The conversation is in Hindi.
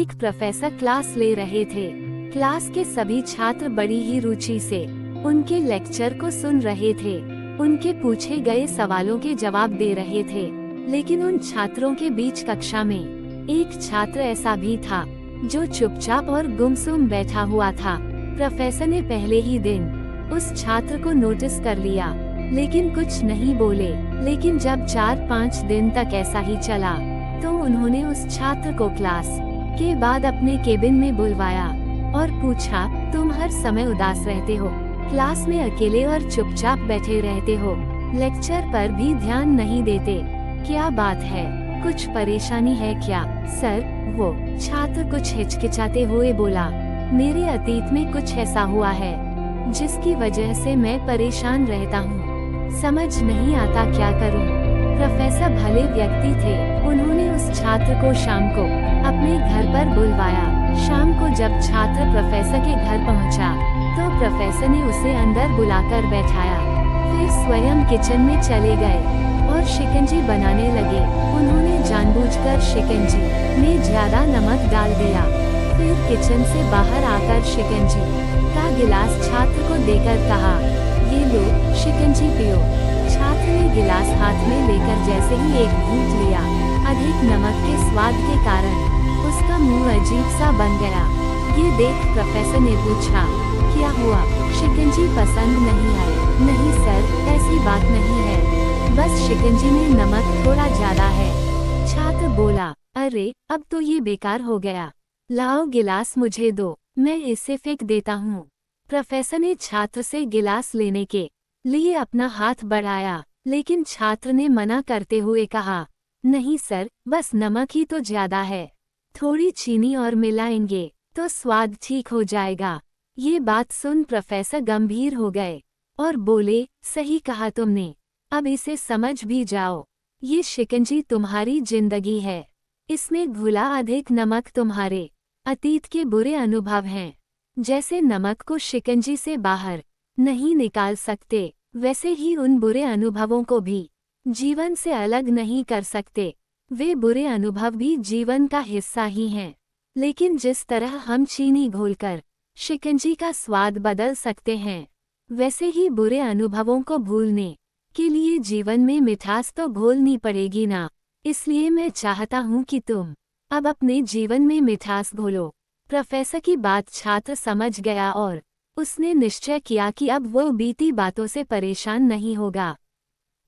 एक प्रोफेसर क्लास ले रहे थे। क्लास के सभी छात्र बड़ी ही रुचि से उनके लेक्चर को सुन रहे थे। उनके पूछे गए सवालों के जवाब दे रहे थे। लेकिन उन छात्रों के बीच कक्षा में एक छात्र ऐसा भी था जो चुपचाप और गुमसुम बैठा हुआ था। प्रोफेसर ने पहले ही दिन उस छात्र को नोटिस कर लिया, लेकिन कुछ नहीं बोले। लेकिन जब 4-5 दिन तक ऐसा ही चला, तो उन्होंने उस छात्र को क्लास के बाद अपने केबिन में बुलवाया और पूछा, तुम हर समय उदास रहते हो, क्लास में अकेले और चुपचाप बैठे रहते हो, लेक्चर पर भी ध्यान नहीं देते, क्या बात है, कुछ परेशानी है क्या? सर, वो छात्र कुछ हिचकिचाते हुए बोला, मेरे अतीत में कुछ ऐसा हुआ है जिसकी वजह से मैं परेशान रहता हूँ, समझ नहीं आता क्या करूँ। प्रोफेसर भले व्यक्ति थे, उन्होंने उस छात्र को शाम को अपने घर पर बुलवाया। शाम को जब छात्र प्रोफेसर के घर पहुंचा, तो प्रोफेसर ने उसे अंदर बुलाकर बैठाया। फिर स्वयं किचन में चले गए और शिकंजी बनाने लगे। उन्होंने जानबूझकर शिकंजी में ज्यादा नमक डाल दिया। फिर किचन से बाहर आकर शिकंजी का गिलास छात्र को देकर कहा, ये लो, शिकंजी पियो। छात्र ने गिलास हाथ में लेकर जैसे ही एक घूंट लिया, अधिक नमक के स्वाद के कारण उसका मुंह अजीब सा बन गया। ये देख प्रोफेसर ने पूछा, क्या हुआ, शिकंजी पसंद नहीं आई? नहीं सर, ऐसी बात नहीं है, बस शिकंजी में नमक थोड़ा ज्यादा है। छात्र बोला, अरे अब तो ये बेकार हो गया, लाओ गिलास मुझे दो, मैं इसे फेंक देता हूँ। प्रोफेसर ने छात्र से गिलास लेने के लिए अपना हाथ बढ़ाया, लेकिन छात्र ने मना करते हुए कहा, नहीं सर, बस नमक ही तो ज्यादा है, थोड़ी चीनी और मिलाएंगे तो स्वाद ठीक हो जाएगा। ये बात सुन प्रोफेसर गंभीर हो गए और बोले, सही कहा तुमने, अब इसे समझ भी जाओ, ये शिकंजी तुम्हारी जिंदगी है, इसमें घुला अधिक नमक तुम्हारे अतीत के बुरे अनुभव हैं। जैसे नमक को शिकंजी से बाहर नहीं निकाल सकते, वैसे ही उन बुरे अनुभवों को भी जीवन से अलग नहीं कर सकते। वे बुरे अनुभव भी जीवन का हिस्सा ही हैं। लेकिन जिस तरह हम चीनी घोलकर शिकंजी का स्वाद बदल सकते हैं, वैसे ही बुरे अनुभवों को भूलने के लिए जीवन में मिठास तो घोलनी पड़ेगी ना। इसलिए मैं चाहता हूँ कि तुम अब अपने जीवन में मिठास घोलो। प्रोफेसर की बात छात्र समझ गया और उसने निश्चय किया कि अब वो बीती बातों से परेशान नहीं होगा।